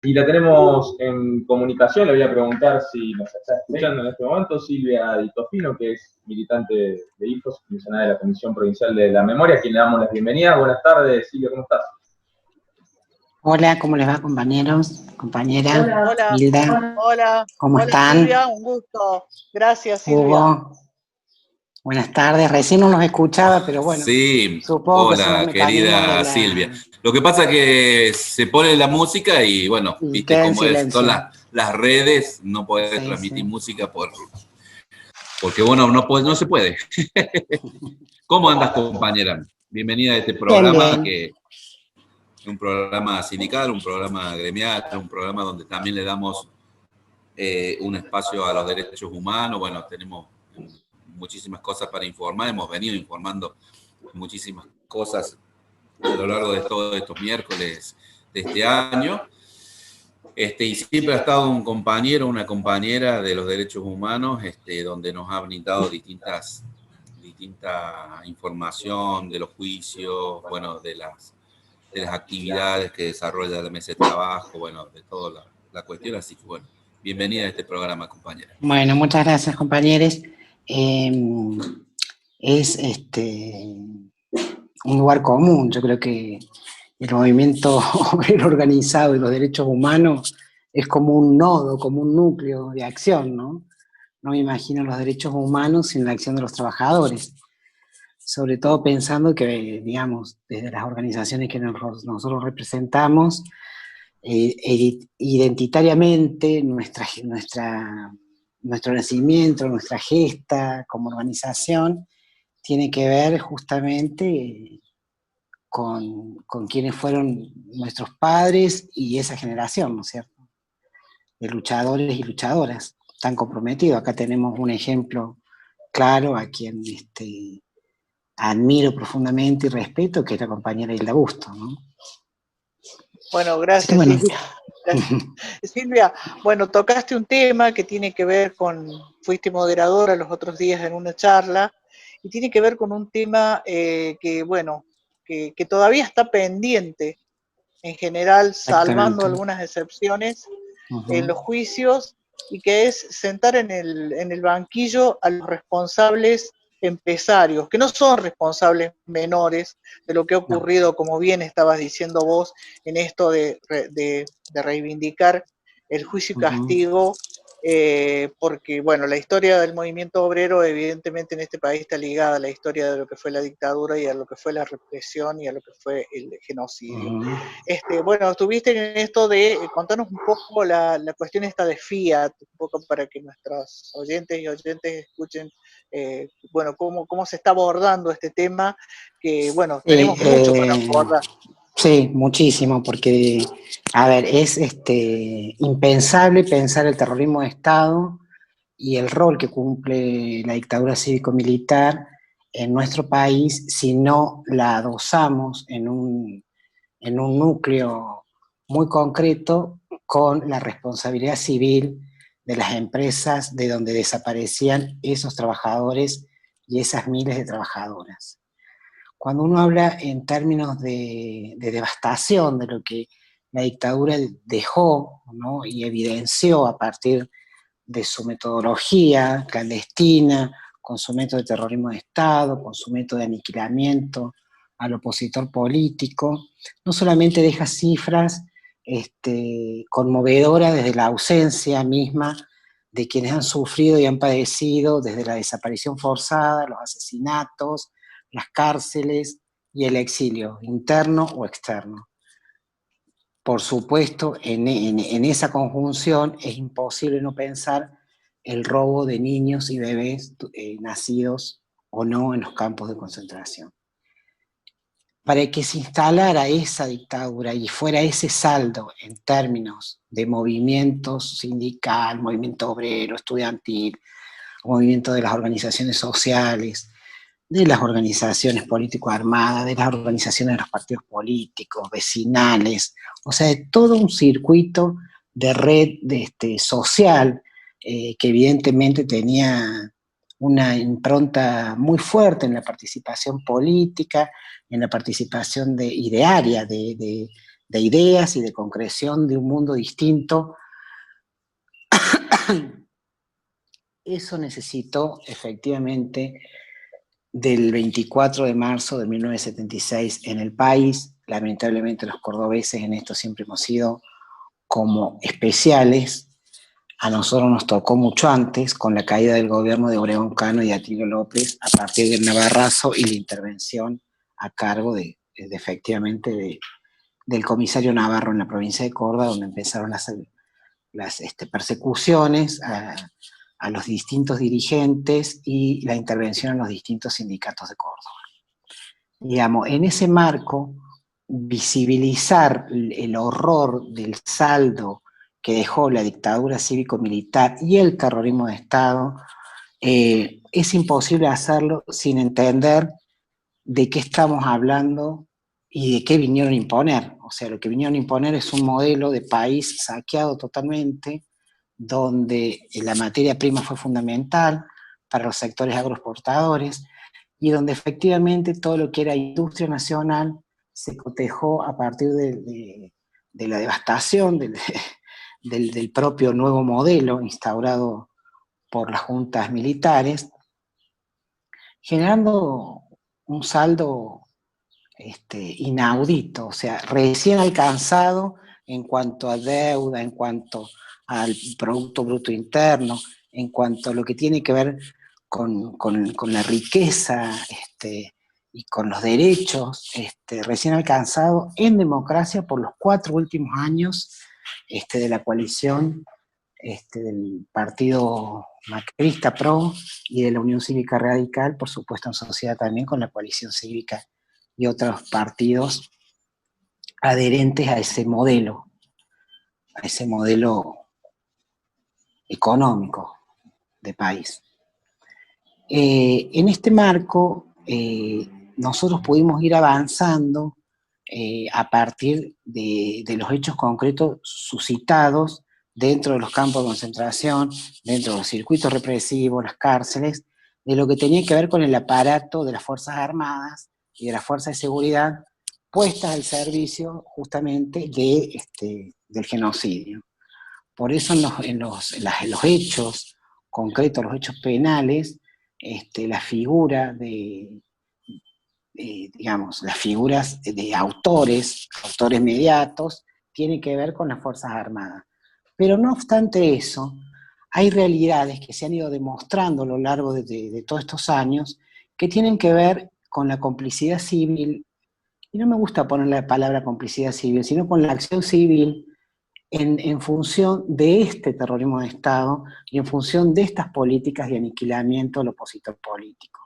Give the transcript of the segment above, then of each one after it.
Y la tenemos en comunicación, le voy a preguntar si nos está escuchando en este momento Silvia Di Tofino, que es militante de IFOS, comisionada de la Comisión Provincial de la Memoria, a quien le damos la bienvenida. Buenas tardes, Silvia, ¿cómo estás? Hola, ¿cómo les va, compañeros? Compañera. Hola, Hilda, hola, ¿cómo hola están? Silvia, un gusto. Gracias, Silvia. Hugo, buenas tardes. Recién no los escuchaba, pero bueno, Sí, supongo que son los hola, mecanismos de querida la... Silvia. Lo que pasa es que se pone la música y bueno, Y viste queda en cómo es, son silencio. las redes, no podés Sí, transmitir sí. música porque bueno, no se puede. ¿Cómo andas, compañera? Bienvenida a este Bien, programa, bien. que es un programa sindical, un programa gremial, un programa donde también le damos un espacio a los derechos humanos. Bueno, tenemos muchísimas cosas para informar, hemos venido informando muchísimas cosas a lo largo de todos estos miércoles de este año. Y siempre ha estado un compañero, una compañera de los derechos humanos, donde nos ha brindado distinta información de los juicios, bueno, de las actividades que desarrolla la mesa de trabajo, bueno, de toda la cuestión. Así que bueno, bienvenida a este programa, compañera. Bueno, muchas gracias, compañeros. Es un lugar común. Yo creo que el movimiento obrero organizado y los derechos humanos es como un nodo, como un núcleo de acción, ¿no? No me imagino los derechos humanos sin la acción de los trabajadores, sobre todo pensando que, digamos, desde las organizaciones que nosotros representamos, identitariamente nuestro nacimiento, nuestra gesta como organización, tiene que ver justamente con quienes fueron nuestros padres y esa generación, ¿no es cierto?, de luchadores y luchadoras tan comprometidos. Acá tenemos un ejemplo claro a quien admiro profundamente y respeto, que es la compañera Hilda Busto, ¿no? Bueno, gracias, Bueno. Silvia. Gracias. Silvia, bueno, tocaste un tema que tiene que ver fuiste moderadora los otros días en una charla, y tiene que ver con un tema que, bueno, que todavía está pendiente, en general, salvando algunas excepciones, en los juicios, y que es sentar en el banquillo a los responsables empresarios, que no son responsables menores de lo que ha ocurrido, como bien estabas diciendo vos, en esto de reivindicar el juicio y castigo, porque, bueno, la historia del movimiento obrero evidentemente en este país está ligada a la historia de lo que fue la dictadura y a lo que fue la represión y a lo que fue el genocidio. Bueno, estuviste en esto de contarnos un poco la cuestión esta de Fiat, un poco para que nuestros oyentes y oyentes escuchen, bueno, cómo se está abordando este tema, que, bueno, tenemos mucho para abordar. Sí, muchísimo, porque, a ver, es impensable pensar el terrorismo de Estado y el rol que cumple la dictadura cívico-militar en nuestro país si no la adosamos en un núcleo muy concreto con la responsabilidad civil de las empresas de donde desaparecían esos trabajadores y esas miles de trabajadoras. Cuando uno habla en términos de devastación de lo que la dictadura dejó, ¿no?, y evidenció a partir de su metodología clandestina, con su método de terrorismo de Estado, con su método de aniquilamiento al opositor político, no solamente deja cifras conmovedoras desde la ausencia misma de quienes han sufrido y han padecido desde la desaparición forzada, los asesinatos, las cárceles y el exilio, interno o externo. Por supuesto, en esa conjunción es imposible no pensar el robo de niños y bebés nacidos o no en los campos de concentración. Para que se instalara esa dictadura y fuera ese saldo en términos de movimientos sindical, movimiento obrero, estudiantil, movimiento de las organizaciones sociales, de las organizaciones político-armadas, de las organizaciones de los partidos políticos, vecinales, o sea, de todo un circuito de red social que evidentemente tenía una impronta muy fuerte en la participación política, en la participación idearia de de ideas y de concreción de un mundo distinto. Eso necesitó efectivamente del 24 de marzo de 1976 en el país. Lamentablemente los cordobeses en esto siempre hemos sido como especiales. A nosotros nos tocó mucho antes, con la caída del gobierno de Obregón Cano y Atilio López, a partir del Navarrazo y la intervención a cargo efectivamente del comisario Navarro en la provincia de Córdoba, donde empezaron las persecuciones a los distintos dirigentes y la intervención en los distintos sindicatos de Córdoba. Digamos, en ese marco, visibilizar el horror del saldo que dejó la dictadura cívico-militar y el terrorismo de Estado, es imposible hacerlo sin entender de qué estamos hablando y de qué vinieron a imponer. O sea, lo que vinieron a imponer es un modelo de país saqueado totalmente, donde la materia prima fue fundamental para los sectores agroexportadores y donde efectivamente todo lo que era industria nacional se cotejó a partir de la devastación del propio nuevo modelo instaurado por las juntas militares, generando un saldo inaudito, o sea, recién alcanzado en cuanto a deuda, en cuanto al Producto Bruto Interno, en cuanto a lo que tiene que ver con la riqueza y con los derechos, recién alcanzado en democracia por los 4 últimos años de la coalición del Partido Macrista PRO y de la Unión Cívica Radical, por supuesto en sociedad también con la coalición cívica y otros partidos adherentes a ese modelo económico de país. En este marco, nosotros pudimos ir avanzando a partir de los hechos concretos suscitados dentro de los campos de concentración, dentro de los circuitos represivos, las cárceles, de lo que tenía que ver con el aparato de las Fuerzas Armadas y de las Fuerzas de Seguridad puestas al servicio justamente del genocidio. Por eso en los hechos concretos, los hechos penales, la figura las figuras de autores mediatos, tiene que ver con las Fuerzas Armadas. Pero no obstante eso, hay realidades que se han ido demostrando a lo largo de todos estos años que tienen que ver con la complicidad civil, y no me gusta poner la palabra complicidad civil, sino con la acción civil en función de este terrorismo de Estado y en función de estas políticas de aniquilamiento del opositor político.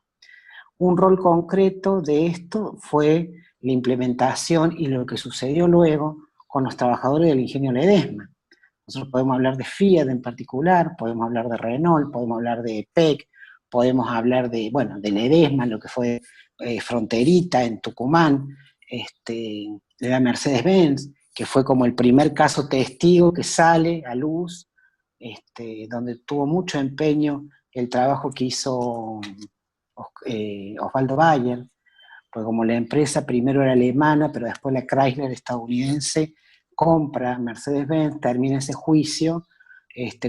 Un rol concreto de esto fue la implementación y lo que sucedió luego con los trabajadores del ingenio Ledesma. Nosotros podemos hablar de Fiat en particular, podemos hablar de Renault, podemos hablar de PEC, podemos hablar de Ledesma, lo que fue Fronterita en Tucumán, de la Mercedes-Benz, que fue como el primer caso testigo que sale a luz, donde tuvo mucho empeño el trabajo que hizo Osvaldo Bayer, porque como la empresa primero era alemana, pero después la Chrysler estadounidense compra Mercedes-Benz, termina ese juicio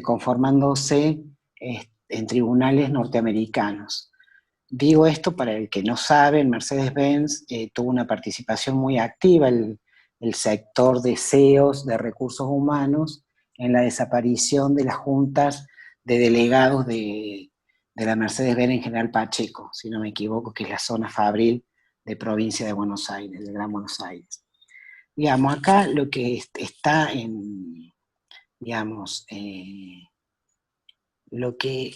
conformándose en tribunales norteamericanos. Digo esto para el que no sabe, Mercedes-Benz tuvo una participación muy activa el sector de CEOs, de recursos humanos, en la desaparición de las juntas de delegados de la Mercedes-Benz en General Pacheco, si no me equivoco, que es la zona fabril de provincia de Buenos Aires, del Gran Buenos Aires. Digamos, acá lo que está lo que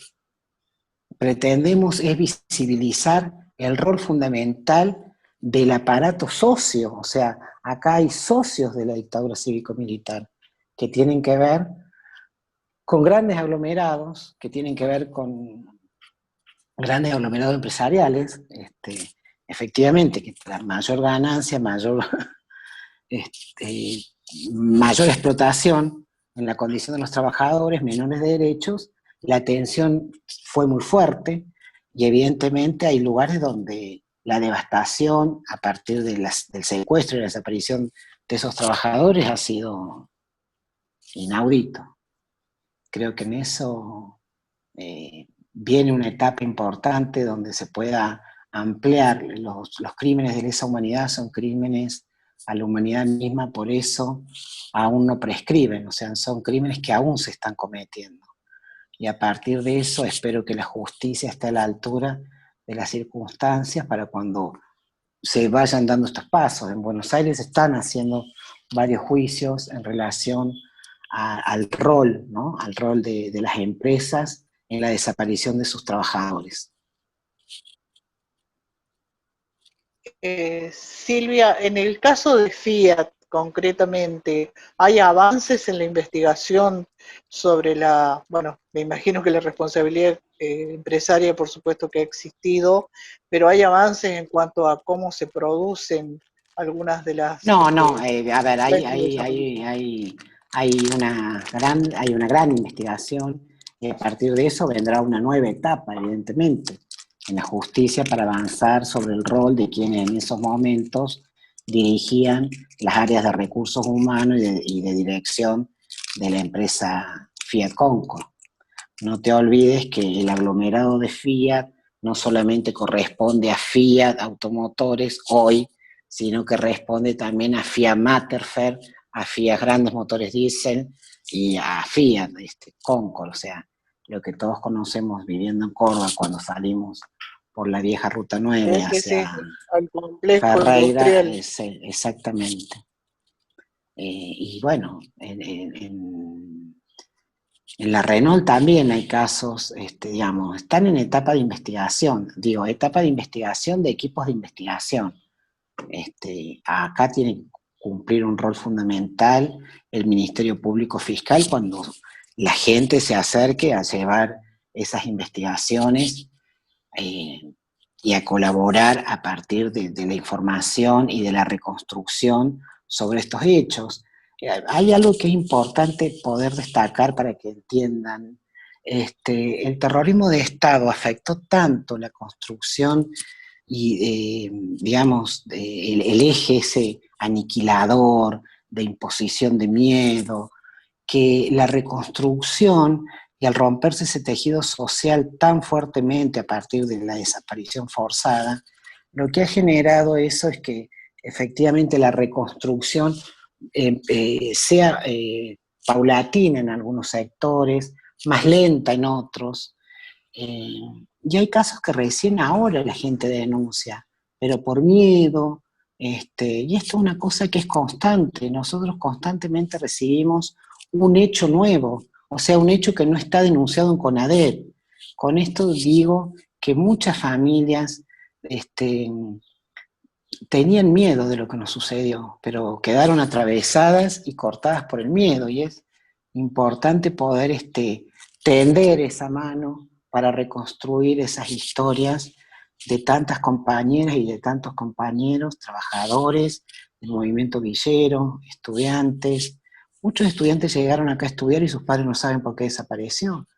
pretendemos es visibilizar el rol fundamental del aparato socio, o sea, acá hay socios de la dictadura cívico-militar que tienen que ver con grandes aglomerados, que tienen que ver con grandes aglomerados empresariales, efectivamente, que la mayor ganancia, mayor explotación en la condición de los trabajadores, menores derechos, la tensión fue muy fuerte y evidentemente hay lugares donde la devastación a partir del secuestro y la desaparición de esos trabajadores ha sido inaudito. Creo que en eso viene una etapa importante donde se pueda ampliar. Los crímenes de lesa humanidad son crímenes a la humanidad misma, por eso aún no prescriben, o sea, son crímenes que aún se están cometiendo. Y a partir de eso espero que la justicia esté a la altura de las circunstancias para cuando se vayan dando estos pasos. En Buenos Aires están haciendo varios juicios en relación al rol, ¿no? Al rol de las empresas en la desaparición de sus trabajadores. Silvia, en el caso de Fiat, concretamente, ¿hay avances en la investigación sobre bueno, me imagino que la responsabilidad empresaria, por supuesto que ha existido, pero hay avances en cuanto a cómo se producen algunas de las... No, a ver, hay una gran investigación, y a partir de eso vendrá una nueva etapa, evidentemente, en la justicia para avanzar sobre el rol de quienes en esos momentos dirigían las áreas de recursos humanos y de dirección de la empresa Fiat Concord. No te olvides que el aglomerado de Fiat no solamente corresponde a Fiat Automotores hoy, sino que responde también a Fiat Matterfeld, a Fiat Grandes Motores Diesel y a Fiat Concord, o sea, lo que todos conocemos viviendo en Córdoba cuando salimos por la vieja Ruta 9 hacia al complejo Ferreira, industrial. Exactamente. Y bueno, en la Renault también hay casos, digamos, están en etapa de investigación, etapa de investigación de equipos de investigación. Acá tiene que cumplir un rol fundamental el Ministerio Público Fiscal cuando la gente se acerque a llevar esas investigaciones y a colaborar a partir de la información y de la reconstrucción sobre estos hechos. Hay algo que es importante poder destacar para que entiendan. El terrorismo de Estado afectó tanto la construcción y, digamos, el eje ese aniquilador de imposición de miedo, que la reconstrucción y al romperse ese tejido social tan fuertemente a partir de la desaparición forzada, lo que ha generado eso es que efectivamente la reconstrucción sea paulatina en algunos sectores, más lenta en otros, y hay casos que recién ahora la gente denuncia, pero por miedo, y esto es una cosa que es constante, nosotros constantemente recibimos un hecho nuevo, o sea, un hecho que no está denunciado en CONADEP. Con esto digo que muchas familias tenían miedo de lo que nos sucedió, pero quedaron atravesadas y cortadas por el miedo, y es importante poder tender esa mano para reconstruir esas historias de tantas compañeras y de tantos compañeros, trabajadores del movimiento villero, estudiantes. Muchos estudiantes llegaron acá a estudiar y sus padres no saben por qué desapareció.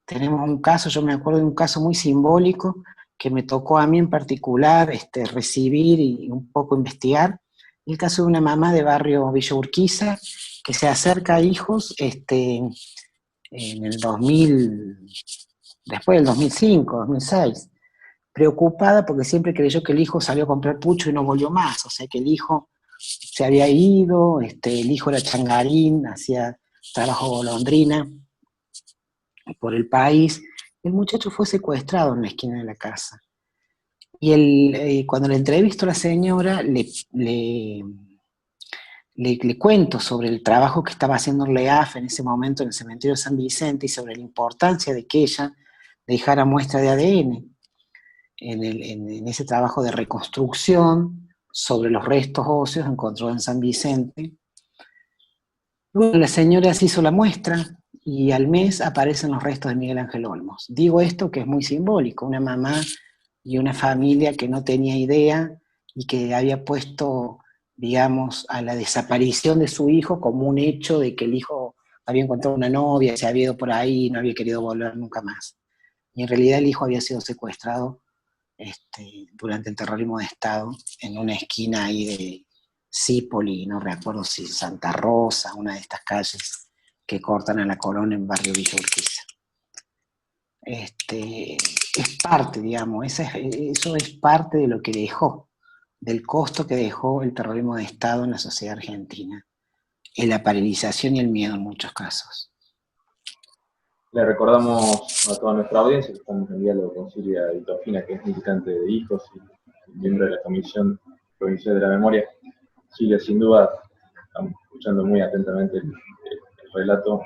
Tenemos un caso, yo me acuerdo de un caso muy simbólico que me tocó a mí en particular recibir y un poco investigar, el caso de una mamá de barrio Villa Urquiza que se acerca a hijos en el 2000, después del 2005, 2006, preocupada porque siempre creyó que el hijo salió a comprar pucho y no volvió más, o sea que el hijo se había ido, el hijo era changarín, hacía trabajo golondrina por el país. El muchacho fue secuestrado en la esquina de la casa. Y cuando le entrevisto a la señora, le cuento sobre el trabajo que estaba haciendo el LEAF en ese momento en el cementerio de San Vicente y sobre la importancia de que ella dejara muestra de ADN en ese trabajo de reconstrucción sobre los restos óseos encontrados en San Vicente. Bueno, la señora se hizo la muestra y al mes aparecen los restos de Miguel Ángel Olmos. Digo esto que es muy simbólico, una mamá y una familia que no tenía idea y que había puesto, digamos, a la desaparición de su hijo como un hecho de que el hijo había encontrado una novia, se había ido por ahí y no había querido volver nunca más. Y en realidad el hijo había sido secuestrado durante el terrorismo de Estado en una esquina ahí Cipoli, no recuerdo si Santa Rosa, una de estas calles que cortan a la Colón en barrio Villa Urquiza. Es parte, digamos, eso es parte de lo que dejó, del costo que dejó el terrorismo de Estado en la sociedad argentina, en la paralización y el miedo en muchos casos. Le recordamos a toda nuestra audiencia que estamos en diálogo con Silvia Ditofina, que es militante de HIJOS y miembro de la Comisión Provincial de la Memoria. Silvia, sin duda, estamos escuchando muy atentamente el relato.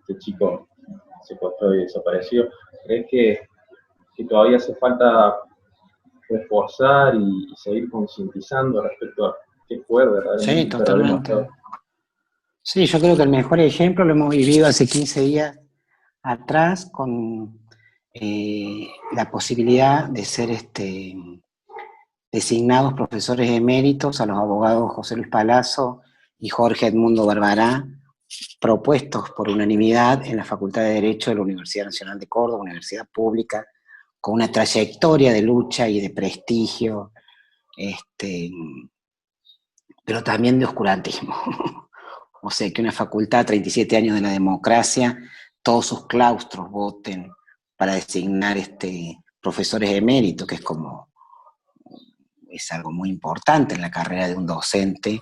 Este chico secuestrado y desaparecido. ¿Crees que todavía hace falta reforzar y seguir concientizando respecto a qué fue verdaderamente Sí, totalmente. Sí, yo creo que el mejor ejemplo lo hemos vivido hace 15 días atrás con la posibilidad de ser designados profesores eméritos a los abogados José Luis Palazzo y Jorge Edmundo Barbará, propuestos por unanimidad en la Facultad de Derecho de la Universidad Nacional de Córdoba, universidad pública, con una trayectoria de lucha y de prestigio, pero también de oscurantismo. O sea, que una facultad, 37 años de la democracia, todos sus claustros voten para designar profesores eméritos, que es algo muy importante en la carrera de un docente,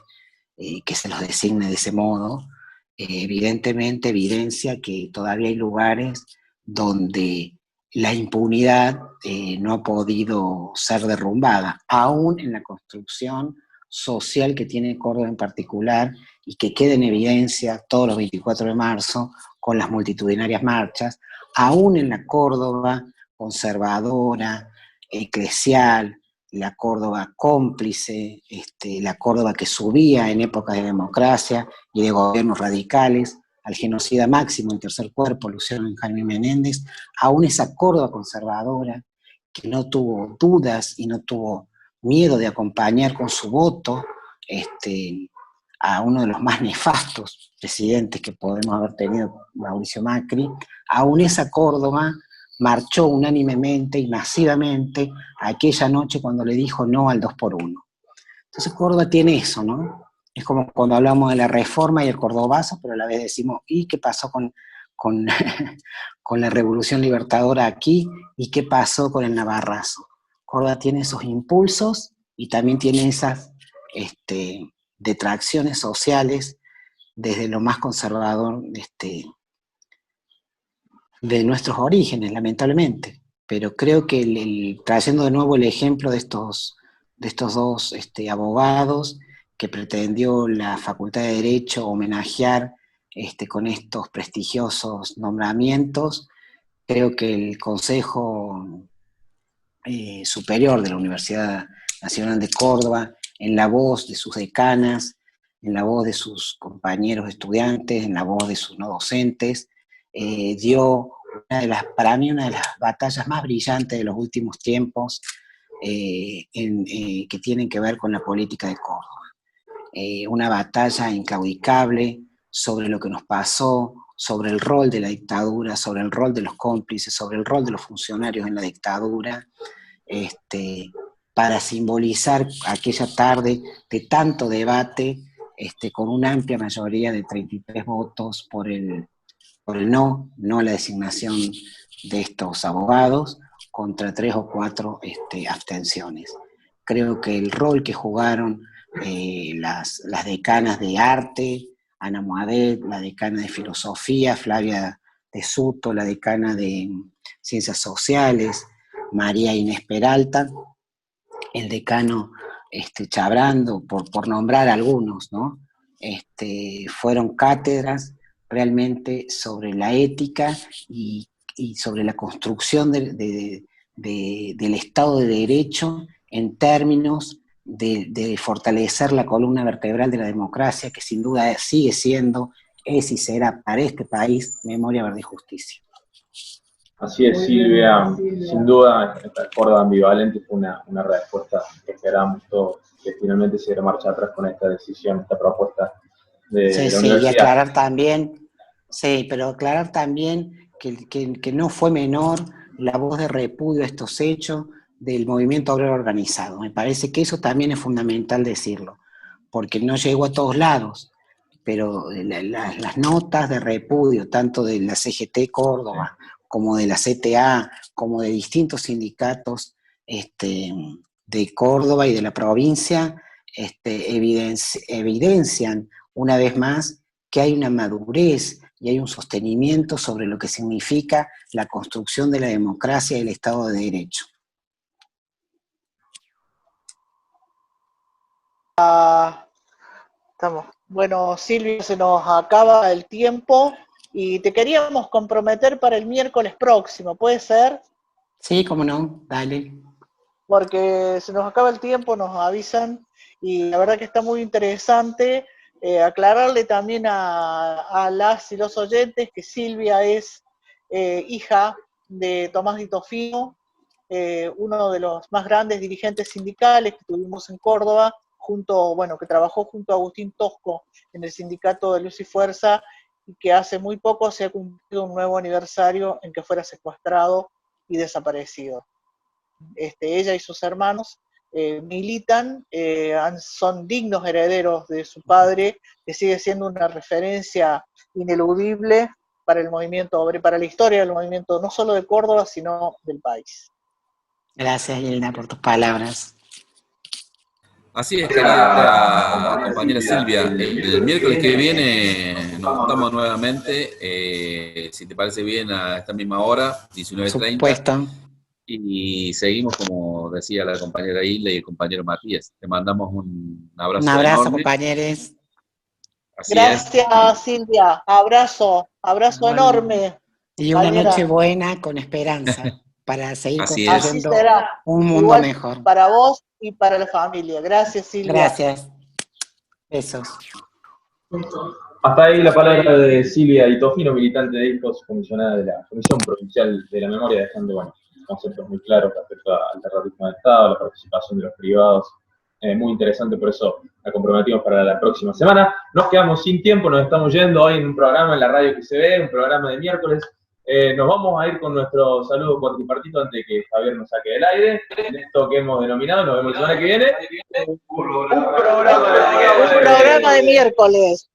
que se los designe de ese modo, evidentemente evidencia que todavía hay lugares donde la impunidad no ha podido ser derrumbada, aún en la construcción social que tiene Córdoba en particular, y que queda en evidencia todos los 24 de marzo con las multitudinarias marchas, aún en la Córdoba conservadora, eclesial, la Córdoba cómplice, la Córdoba que subía en épocas de democracia y de gobiernos radicales, al genocida máximo en Tercer Cuerpo, Luciano Jaime Menéndez, aún esa Córdoba conservadora que no tuvo dudas y no tuvo miedo de acompañar con su voto a uno de los más nefastos presidentes que podemos haber tenido, Mauricio Macri, aún esa Córdoba marchó unánimemente y masivamente aquella noche cuando le dijo no al 2x1. Entonces Córdoba tiene eso, ¿no? Es como cuando hablamos de la reforma y el cordobazo, pero a la vez decimos, ¿y qué pasó con la revolución libertadora aquí? ¿Y qué pasó con el navarrazo? Córdoba tiene esos impulsos y también tiene esas detracciones sociales desde lo más conservador de nuestros orígenes, lamentablemente. Pero creo que trayendo de nuevo el ejemplo de estos dos abogados que pretendió la Facultad de Derecho homenajear con estos prestigiosos nombramientos, creo que el Consejo Superior de la Universidad Nacional de Córdoba, en la voz de sus decanas, en la voz de sus compañeros estudiantes, en la voz de sus no docentes, dio para mí una de las batallas más brillantes de los últimos tiempos que tienen que ver con la política de Córdoba. Una batalla inclaudicable sobre lo que nos pasó, sobre el rol de la dictadura, sobre el rol de los cómplices, sobre el rol de los funcionarios en la dictadura, para simbolizar aquella tarde de tanto debate, con una amplia mayoría de 33 votos por el no a la designación de estos abogados, contra 3 o 4 abstenciones. Creo que el rol que jugaron las decanas de arte, Ana Moadet, la decana de filosofía, Flavia de Suto, la decana de ciencias sociales, María Inés Peralta, el decano Chabrando, por nombrar algunos, ¿no? Fueron cátedras realmente sobre la ética y sobre la construcción del Estado de Derecho en términos de fortalecer la columna vertebral de la democracia, que sin duda sigue siendo, es y será para este país memoria, verdad y justicia. Así es, Silvia, sin duda esta Córdoba ambivalente fue una respuesta que esperamos todos, que finalmente se diera marcha atrás con esta decisión, esta propuesta de la universidad. Y aclarar también, pero aclarar también que no fue menor la voz de repudio a estos hechos del movimiento obrero organizado. Me parece que eso también es fundamental decirlo, porque no llegó a todos lados, pero las notas de repudio, tanto de la CGT Córdoba, como de la CTA, como de distintos sindicatos de Córdoba y de la provincia, evidencian una vez más que hay una madurez y hay un sostenimiento sobre lo que significa la construcción de la democracia y el Estado de Derecho. Bueno, Silvia, se nos acaba el tiempo y te queríamos comprometer para el miércoles próximo, ¿puede ser? Sí, cómo no, dale. Porque se nos acaba el tiempo, nos avisan, y la verdad que está muy interesante. Aclararle también a las y los oyentes que Silvia es hija de Tomás Di Tofino, uno de los más grandes dirigentes sindicales que tuvimos en Córdoba, que trabajó junto a Agustín Tosco en el sindicato de Luz y Fuerza, y que hace muy poco se ha cumplido un nuevo aniversario en que fuera secuestrado y desaparecido. Ella y sus hermanos militan, son dignos herederos de su padre, que sigue siendo una referencia ineludible para el movimiento obrero, para la historia del movimiento no solo de Córdoba, sino del país. Gracias, Elena, por tus palabras. Así es, querida compañera Silvia. El miércoles que viene nos juntamos nuevamente, si te parece bien, a esta misma hora, 19:30. Supuesto. Y seguimos, como decía la compañera Hilda y el compañero Matías. Te mandamos un abrazo. Un abrazo, enorme. compañeros. Gracias, Silvia. Abrazo bueno, enorme. Y una noche buena con esperanza para seguir construyendo un mundo igual mejor. Para vos y para la familia. Gracias, Silvia. Gracias. Besos. Hasta ahí la palabra de Silvia Di Tofino, militante de IFOS, comisionada de la Comisión Provincial de la Memoria, dejando conceptos muy claros respecto al terrorismo de Estado, la participación de los privados. Muy interesante, por eso la comprometimos para la próxima semana. Nos quedamos sin tiempo, nos estamos yendo hoy en un programa en la radio que se ve, un programa de miércoles. Nos vamos a ir con nuestro saludo cuatripartito antes de que Javier nos saque del aire. En esto que hemos denominado, nos vemos la semana que viene. Un programa de miércoles.